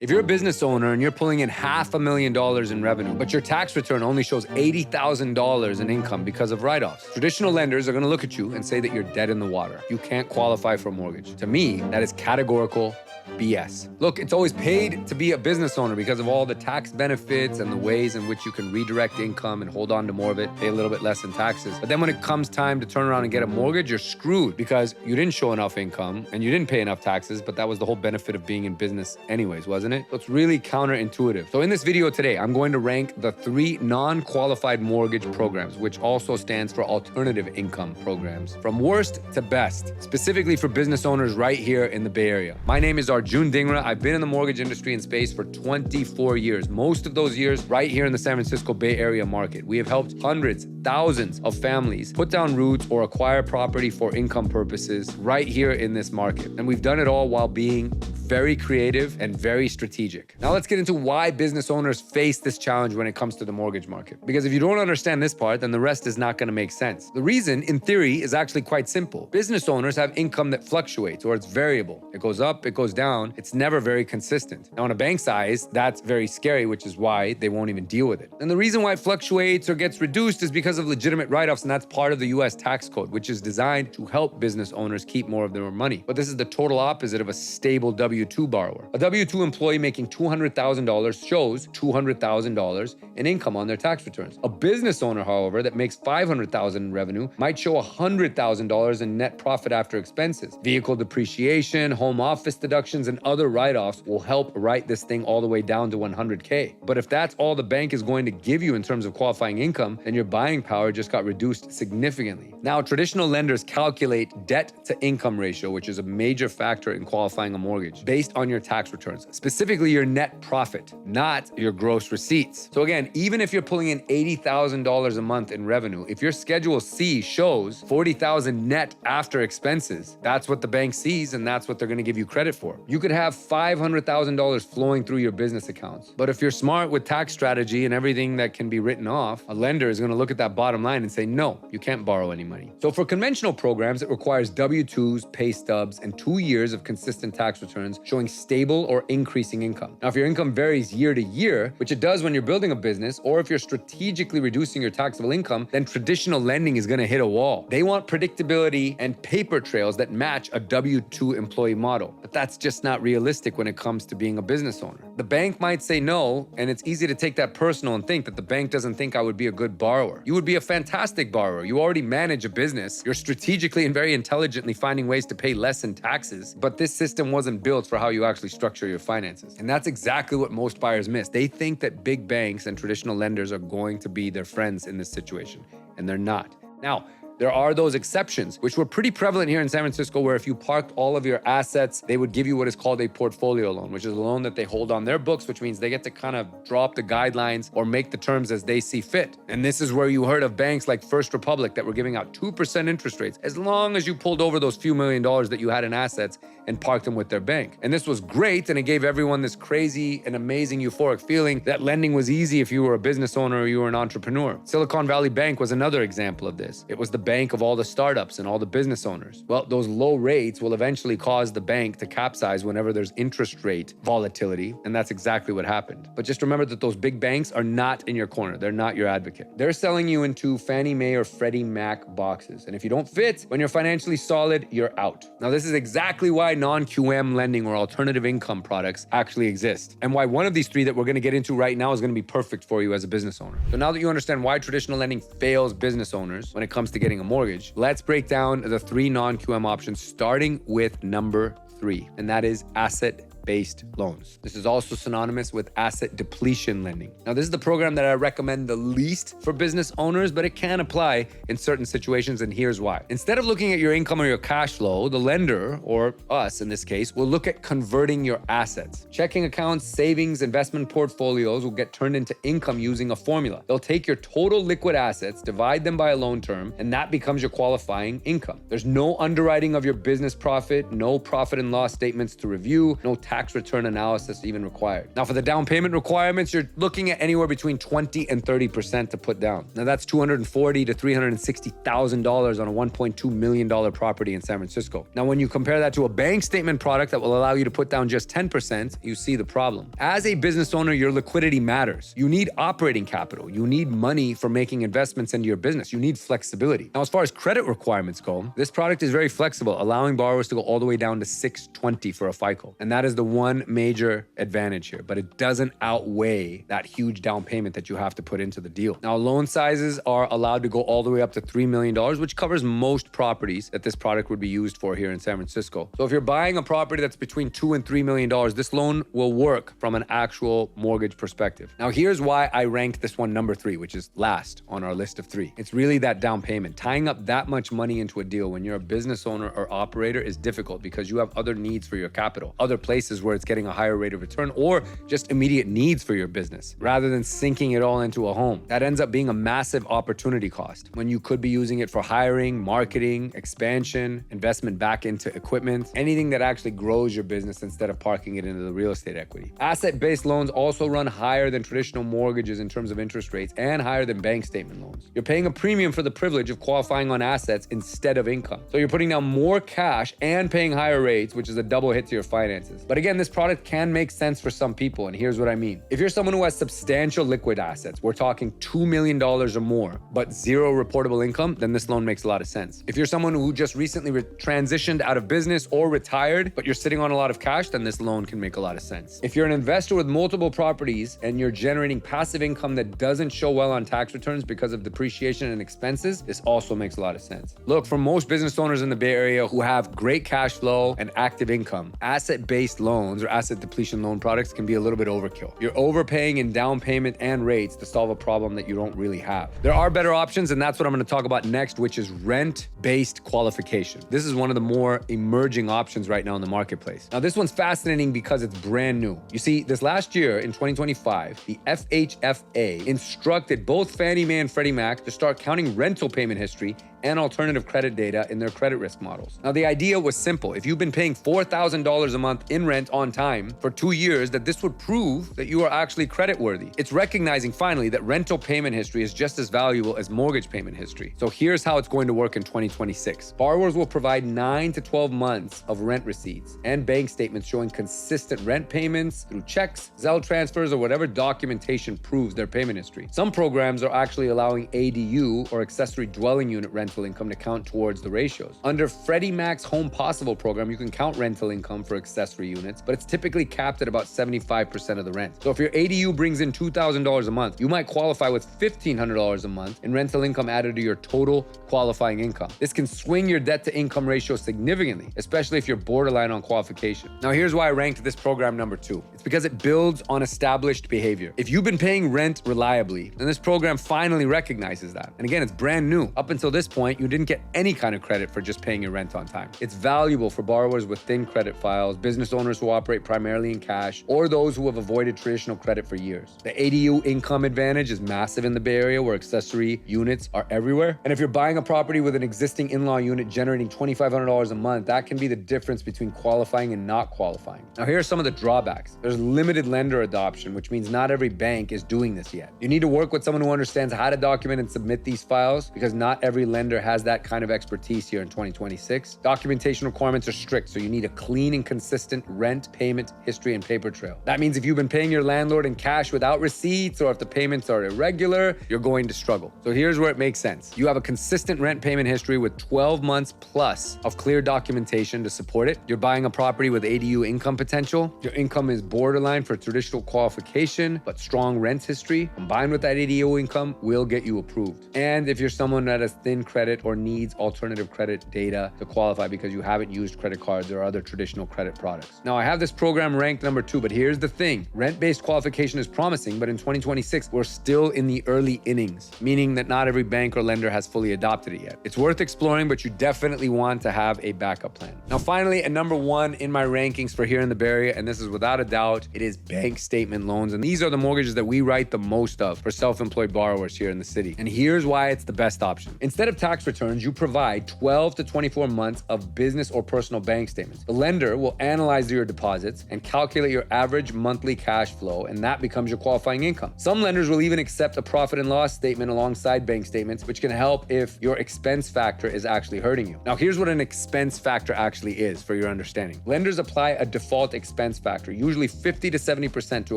If you're a business owner and you're pulling in $500,000 in revenue, but your tax return only shows $80,000 in income because of write-offs, traditional lenders are going to look at you and say that you're dead in the water. You can't qualify for a mortgage. To me, that is categorical BS. Look, it's always paid to be a business owner because of all the tax benefits and the ways in which you can redirect income and hold on to more of it, pay a little bit less in taxes. But then when it comes time to turn around and get a mortgage, you're screwed because you didn't show enough income and you didn't pay enough taxes, but that was the whole benefit of being in business anyways, wasn't it? So it's really counterintuitive. So in this video today, I'm going to rank the 3 non-qualified mortgage programs, which also stands for alternative income programs, from worst to best, specifically for business owners right here in the Bay Area. My name is Arjun Dhingra. I've been in the mortgage industry and space for 24 years, most of those years right here in the San Francisco Bay Area market. We have helped hundreds, thousands of families put down roots or acquire property for income purposes right here in this market. And we've done it all while being very creative and very strategic. Now let's get into why business owners face this challenge when it comes to the mortgage market. Because if you don't understand this part, then the rest is not going to make sense. The reason, in theory, is actually quite simple. Business owners have income that fluctuates or it's variable. It goes up, it goes down. It's never very consistent. Now on a bank's eyes, that's very scary, which is why they won't even deal with it. And the reason why it fluctuates or gets reduced is because of legitimate write-offs, and that's part of the US tax code, which is designed to help business owners keep more of their money. But this is the total opposite of a stable W-2 borrower. A W-2 employee making $200,000 shows $200,000 in income on their tax returns. A business owner, however, that makes $500,000 in revenue might show $100,000 in net profit after expenses. Vehicle depreciation, home office deductions, and other write-offs will help write this thing all the way down to $100K. But if that's all the bank is going to give you in terms of qualifying income, then your buying power just got reduced significantly. Now, traditional lenders calculate debt to income ratio, which is a major factor in qualifying a mortgage, based on your tax returns, specifically your net profit, not your gross receipts. So again, even if you're pulling in $80,000 a month in revenue, if your Schedule C shows $40,000 net after expenses, that's what the bank sees and that's what they're going to give you credit for. You could have $500,000 flowing through your business accounts. But if you're smart with tax strategy and everything that can be written off, a lender is going to look at that bottom line and say, no, you can't borrow any money. So for conventional programs, it requires W-2s, pay stubs, and 2 years of consistent tax returns showing stable or increasing income. Now, if your income varies year to year, which it does when you're building a business, or if you're strategically reducing your taxable income, then traditional lending is going to hit a wall. They want predictability and paper trails that match a W-2 employee model. But that's just not realistic when it comes to being a business owner. The bank might say no, and it's easy to take that personal and think that the bank doesn't think I would be a good borrower. You would be a fantastic borrower. You already manage a business. You're strategically and very intelligently finding ways to pay less in taxes, but this system wasn't built for how you actually structure your finances. And that's exactly what most buyers miss. They think that big banks and traditional lenders are going to be their friends in this situation, and they're not. Now, there are those exceptions, which were pretty prevalent here in San Francisco, where if you parked all of your assets, they would give you what is called a portfolio loan, which is a loan that they hold on their books, which means they get to kind of draw up the guidelines or make the terms as they see fit. And this is where you heard of banks like First Republic that were giving out 2% interest rates, as long as you pulled over those few $1,000,000 that you had in assets and parked them with their bank. And this was great, and it gave everyone this crazy and amazing euphoric feeling that lending was easy if you were a business owner or you were an entrepreneur. Silicon Valley Bank was another example of this. It was the bank of all the startups and all the business owners. Well, those low rates will eventually cause the bank to capsize whenever there's interest rate volatility, and that's exactly what happened. But just remember that those big banks are not in your corner. They're not your advocate. They're selling you into Fannie Mae or Freddie Mac boxes, and if you don't fit, when you're financially solid, you're out. Now, this is exactly why non-QM lending or alternative income products actually exist, and why one of these 3 that we're going to get into right now is going to be perfect for you as a business owner. So now that you understand why traditional lending fails business owners when it comes to getting a mortgage, let's break down the 3 non-QM options, starting with number 3, and that is asset-based loans. This is also synonymous with asset depletion lending. Now, this is the program that I recommend the least for business owners, but it can apply in certain situations, and here's why. Instead of looking at your income or your cash flow, the lender, or us in this case, will look at converting your assets. Checking accounts, savings, investment portfolios will get turned into income using a formula. They'll take your total liquid assets, divide them by a loan term, and that becomes your qualifying income. There's no underwriting of your business profit, no profit and loss statements to review, no tax tax return analysis even required. Now, for the down payment requirements, you're looking at anywhere between 20 and 30% to put down. Now, that's $240,000 to $360,000 on a $1.2 million property in San Francisco. Now, when you compare that to a bank statement product that will allow you to put down just 10%, you see the problem. As a business owner, your liquidity matters. You need operating capital. You need money for making investments into your business. You need flexibility. Now, as far as credit requirements go, this product is very flexible, allowing borrowers to go all the way down to 620 for a FICO. And that is the one major advantage here, but it doesn't outweigh that huge down payment that you have to put into the deal. Now, loan sizes are allowed to go all the way up to $3 million, which covers most properties that this product would be used for here in San Francisco. So if you're buying a property that's between $2 and $3 million, this loan will work from an actual mortgage perspective. Now, here's why I ranked this one number 3, which is last on our list of 3. It's really that down payment. Tying up that much money into a deal when you're a business owner or operator is difficult because you have other needs for your capital, other places where it's getting a higher rate of return, or just immediate needs for your business, rather than sinking it all into a home. That ends up being a massive opportunity cost when you could be using it for hiring, marketing, expansion, investment back into equipment, anything that actually grows your business instead of parking it into the real estate equity. Asset-based loans also run higher than traditional mortgages in terms of interest rates and higher than bank statement loans. You're paying a premium for the privilege of qualifying on assets instead of income. So you're putting down more cash and paying higher rates, which is a double hit to your finances. But again, this product can make sense for some people, and here's what I mean. If you're someone who has substantial liquid assets, we're talking $2 million or more, but zero reportable income, then this loan makes a lot of sense. If you're someone who just recently transitioned out of business or retired, but you're sitting on a lot of cash, then this loan can make a lot of sense. If you're an investor with multiple properties and you're generating passive income that doesn't show well on tax returns because of depreciation and expenses, this also makes a lot of sense. Look, for most business owners in the Bay Area who have great cash flow and active income, asset-based loans or asset depletion loan products can be a little bit overkill. You're overpaying in down payment and rates to solve a problem that you don't really have. There are better options, and that's what I'm going to talk about next, which is rent-based qualification. This is one of the more emerging options right now in the marketplace. Now, this one's fascinating because it's brand new. You see, this last year in 2025, the FHFA instructed both Fannie Mae and Freddie Mac to start counting rental payment history and alternative credit data in their credit risk models. Now, the idea was simple. If you've been paying $4,000 a month in rent on time for 2 years, that this would prove that you are actually creditworthy. It's recognizing finally that rental payment history is just as valuable as mortgage payment history. So here's how it's going to work in 2026. Borrowers will provide 9 to 12 months of rent receipts and bank statements showing consistent rent payments through checks, Zelle transfers, or whatever documentation proves their payment history. Some programs are actually allowing ADU or accessory dwelling unit rental income to count towards the ratios. Under Freddie Mac's Home Possible program, you can count rental income for accessory units, but it's typically capped at about 75% of the rent. So if your ADU brings in $2,000 a month, you might qualify with $1,500 a month in rental income added to your total qualifying income. This can swing your debt to income ratio significantly, especially if you're borderline on qualification. Now, here's why I ranked this program number 2. It's because it builds on established behavior. If you've been paying rent reliably, then this program finally recognizes that. And again, it's brand new. Up until this point, you didn't get any kind of credit for just paying your rent on time. It's valuable for borrowers with thin credit files, business owners who operate primarily in cash, or those who have avoided traditional credit for years. The ADU income advantage is massive in the Bay Area where accessory units are everywhere. And if you're buying a property with an existing in-law unit generating $2,500 a month, that can be the difference between qualifying and not qualifying. Now, here are some of the drawbacks. There's limited lender adoption, which means not every bank is doing this yet. You need to work with someone who understands how to document and submit these files because not every lender has that kind of expertise here in 2026. Documentation requirements are strict, so you need a clean and consistent rent payment history and paper trail. That means if you've been paying your landlord in cash without receipts, or if the payments are irregular, you're going to struggle. So here's where it makes sense. You have a consistent rent payment history with 12 months plus of clear documentation to support it. You're buying a property with ADU income potential. Your income is borderline for traditional qualification, but strong rent history combined with that ADU income will get you approved. And if you're someone that has thin credit or needs alternative credit data to qualify because you haven't used credit cards or other traditional credit products. Now, I have this program ranked number 2, but here's the thing. Rent-based qualification is promising, but in 2026, we're still in the early innings, meaning that not every bank or lender has fully adopted it yet. It's worth exploring, but you definitely want to have a backup plan. Now, finally, at number 1 in my rankings for here in the Bay Area, and this is without a doubt, it is bank statement loans. And these are the mortgages that we write the most of for self-employed borrowers here in the city. And here's why it's the best option. Instead of tax returns, you provide 12 to 24 months of business or personal bank statements. The lender will analyze your deposits and calculate your average monthly cash flow, and that becomes your qualifying income. Some lenders will even accept a profit and loss statement alongside bank statements, which can help if your expense factor is actually hurting you. Now, here's what an expense factor actually is for your understanding. Lenders apply a default expense factor, usually 50 to 70% to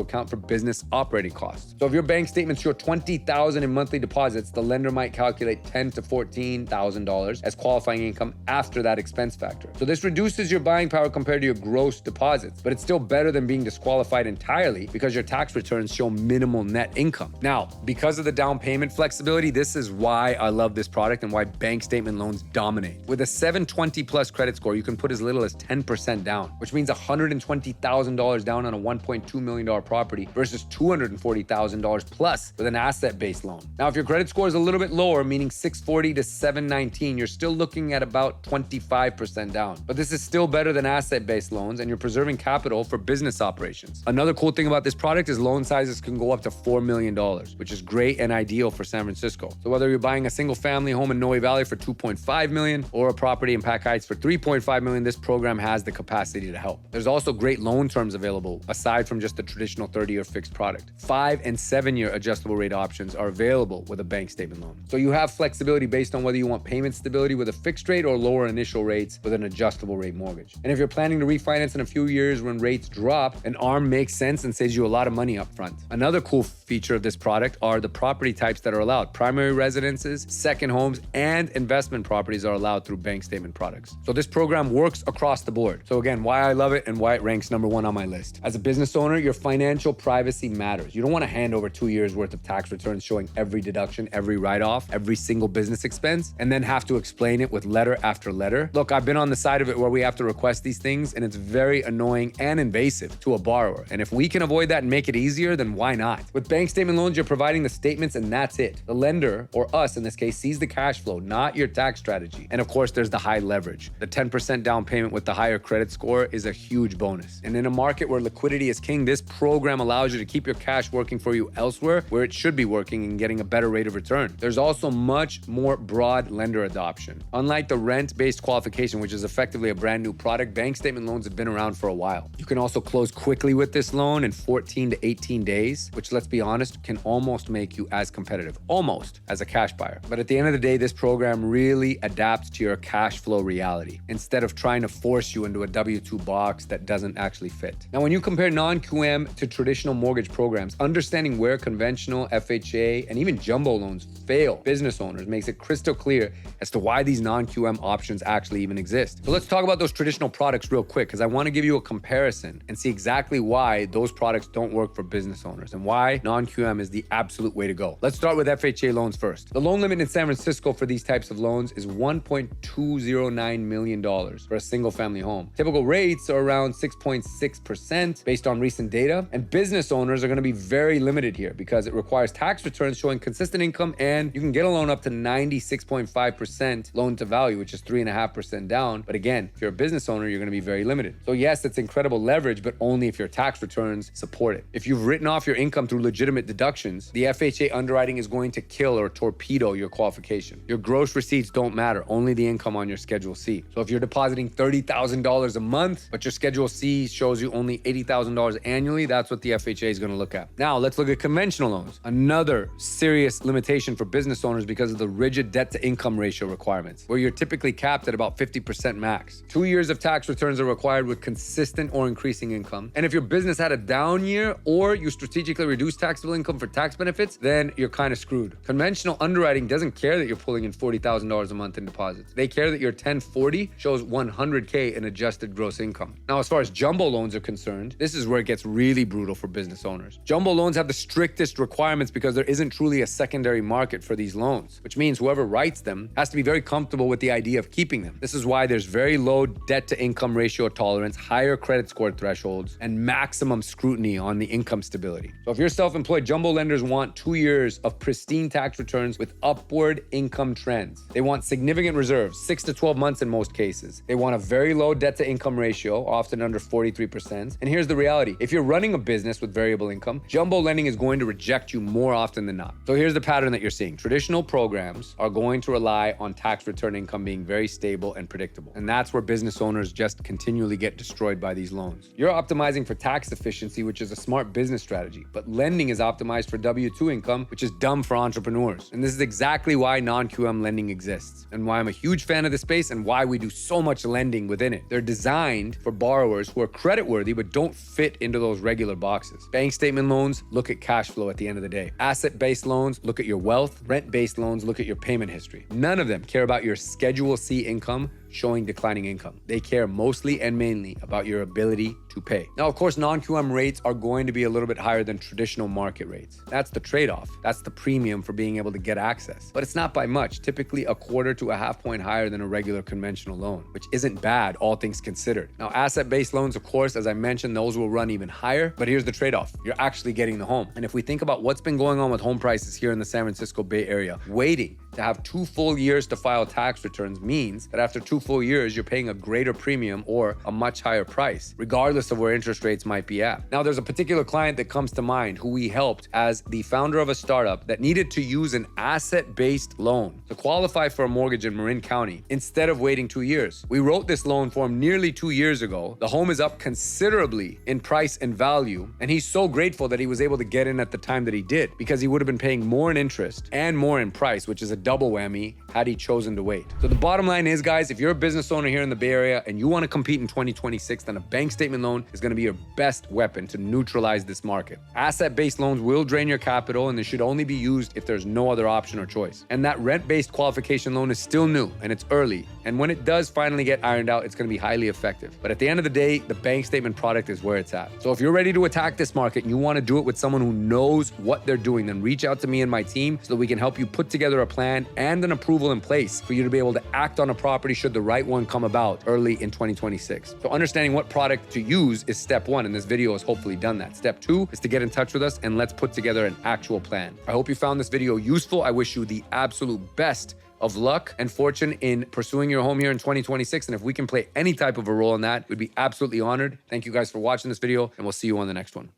account for business operating costs. So if your bank statements show $20,000 in monthly deposits, the lender might calculate $10,000 to $14,000 as qualifying income after that expense factor. So this reduces your buying power compared to your gross deposits, but it's still better than being disqualified entirely because your tax returns show minimal net income. Now, because of the down payment flexibility, this is why I love this product and why bank statement loans dominate. With a 720 plus credit score, you can put as little as 10% down, which means $120,000 down on a $1.2 million property versus $240,000 plus with an asset-based loan. Now, if your credit score is a little bit lower, meaning 640 to 719, you're still looking at about 25% down. But this is still better than asset-based loans, and you're preserving capital for business operations. Another cool thing about this product is loan sizes can go up to $4 million, which is great and ideal for San Francisco. So whether you're buying a single family home in Noe Valley for $2.5 million or a property in Pac Heights for $3.5 million, this program has the capacity to help. There's also great loan terms available aside from just the traditional 30-year fixed product. 5 and 7-year adjustable rate options are available with a bank statement loan. So you have flexibility based on whether you want payment stability with a fixed rate or lower initial rates with an adjustable rate mortgage. And if you're planning to refinance in a few years when rates drop, an ARM makes sense and saves you a lot of money up front. Another cool feature of this product are the property types that are allowed. Primary residences, second homes, and investment properties are allowed through bank statement products. So this program works across the board. So again, why I love it and why it ranks number one on my list. As a business owner, your financial privacy matters. You don't want to hand over 2 years worth of tax returns showing every deduction, every write-off, every single business expense, and then have to explain it with letter after letter. Look, I've been on the side of it where we have to request these things, and it's very annoying and invasive to a borrower. And if we can avoid that and make it easier, then why not? With bank statement loans, you're providing the statements and that's it. The lender, or us in this case, sees the cash flow, not your tax strategy. And of course, there's the high leverage. The 10% down payment with the higher credit score is a huge bonus. And in a market where liquidity is king, this program allows you to keep your cash working for you elsewhere where it should be working and getting a better rate of return. There's also much more broad lender adoption. Unlike the rent-based qualification, which is effectively a brand new product, bank statement loans have been around for a while. You can also close quickly with this loan in 14 to 18 days, which, let's be honest, can almost make you as competitive, almost, as a cash buyer. But at the end of the day, this program really adapts to your cash flow reality instead of trying to force you into a W-2 box that doesn't actually fit. Now, when you compare non-QM to traditional mortgage programs, understanding where conventional, FHA, and even jumbo loans fail business owners makes it crystal clear as to why these non-QM options actually even exist. So let's talk about those traditional products real quick, because I want to give you a comparison and see exactly why those products don't work for business owners and why non-QM is the absolute way to go. Let's start with FHA loans first. The loan limit in San Francisco for these types of loans is $1.209 million for a single family home. Typical rates are around 6.6% based on recent data, and business owners are going to be very limited here because it requires tax returns showing consistent income, and you can get a loan up to 96.5% loan to value, which is 3.5% down. But again, if you're a business owner, you're going to be very limited. So yes, it's incredible leverage, but only if your tax returns support it. If you've written off your income through legitimate deductions, the FHA underwriting is going to kill or torpedo your qualification. Your gross receipts don't matter, only the income on your Schedule C. So if you're depositing $30,000 a month, but your Schedule C shows you only $80,000 annually, that's what the FHA is going to look at. Now, let's look at conventional loans. Another serious limitation for business owners because of the rigid debt-to-income ratio requirements, where you're typically capped at about 50% max. 2 years of tax returns are required with consistent or increasing income. And if your business had a down year or you strategically reduce taxable income for tax benefits, then you're kind of screwed. Conventional underwriting doesn't care that you're pulling in $40,000 a month in deposits. They care that your 1040 shows $100K in adjusted gross income. Now, as far as jumbo loans are concerned, this is where it gets really brutal for business owners. Jumbo loans have the strictest requirements because there isn't truly a secondary market for these loans, which means whoever writes them has to be very comfortable with the idea of keeping them. This is why there's very low debt-to-income ratio tolerance, higher credit score thresholds, and maximum scrutiny on the income stability. So if you're self-employed, jumbo lenders want 2 years of pristine tax returns with upward income trends. They want significant reserves, 6 to 12 months in most cases. They want a very low debt-to-income ratio, often under 43%. And here's the reality. If you're running a business with variable income, jumbo lending is going to reject you more often than not. So here's the pattern that you're seeing. Traditional programs are going going to rely on tax return income being very stable and predictable. And that's where business owners just continually get destroyed by these loans. You're optimizing for tax efficiency, which is a smart business strategy, but lending is optimized for W-2 income, which is dumb for entrepreneurs. And this is exactly why non-QM lending exists and why I'm a huge fan of the space and why we do so much lending within it. They're designed for borrowers who are creditworthy but don't fit into those regular boxes. Bank statement loans look at cash flow at the end of the day. Asset-based loans look at your wealth. Rent-based loans look at your payment history. None of them care about your Schedule C income showing declining income. They care mostly and mainly about your ability to pay. Now, of course, non-QM rates are going to be a little bit higher than traditional market rates. That's the trade-off. That's the premium for being able to get access. But it's not by much, typically a quarter to a half point higher than a regular conventional loan, which isn't bad, all things considered. Now, asset-based loans, of course, as I mentioned, those will run even higher, but here's the trade-off. You're actually getting the home. And if we think about what's been going on with home prices here in the San Francisco Bay Area, waiting to have 2 full years to file tax returns means that after 2 full years, you're paying a greater premium or a much higher price, regardless of where interest rates might be at. Now, there's a particular client that comes to mind who we helped as the founder of a startup that needed to use an asset-based loan to qualify for a mortgage in Marin County instead of waiting 2 years. We wrote this loan for him nearly 2 years ago. The home is up considerably in price and value, and he's so grateful that he was able to get in at the time that he did because he would have been paying more in interest and more in price, which is a double whammy had he chosen to wait. So the bottom line is, guys, if you're a business owner here in the Bay Area and you want to compete in 2026, then a bank statement loan is going to be your best weapon to neutralize this market. Asset-based loans will drain your capital, and they should only be used if there's no other option or choice. And that rent-based qualification loan is still new and it's early. And when it does finally get ironed out, it's going to be highly effective. But at the end of the day, the bank statement product is where it's at. So if you're ready to attack this market and you want to do it with someone who knows what they're doing, then reach out to me and my team so that we can help you put together a plan and an approval in place for you to be able to act on a property should the right one come about early in 2026. So understanding what product to use is step 1, and this video has hopefully done that. Step 2 is to get in touch with us and let's put together an actual plan. I hope you found this video useful. I wish you the absolute best of luck and fortune in pursuing your home here in 2026. And if we can play any type of a role in that, we'd be absolutely honored. Thank you guys for watching this video, and we'll see you on the next one.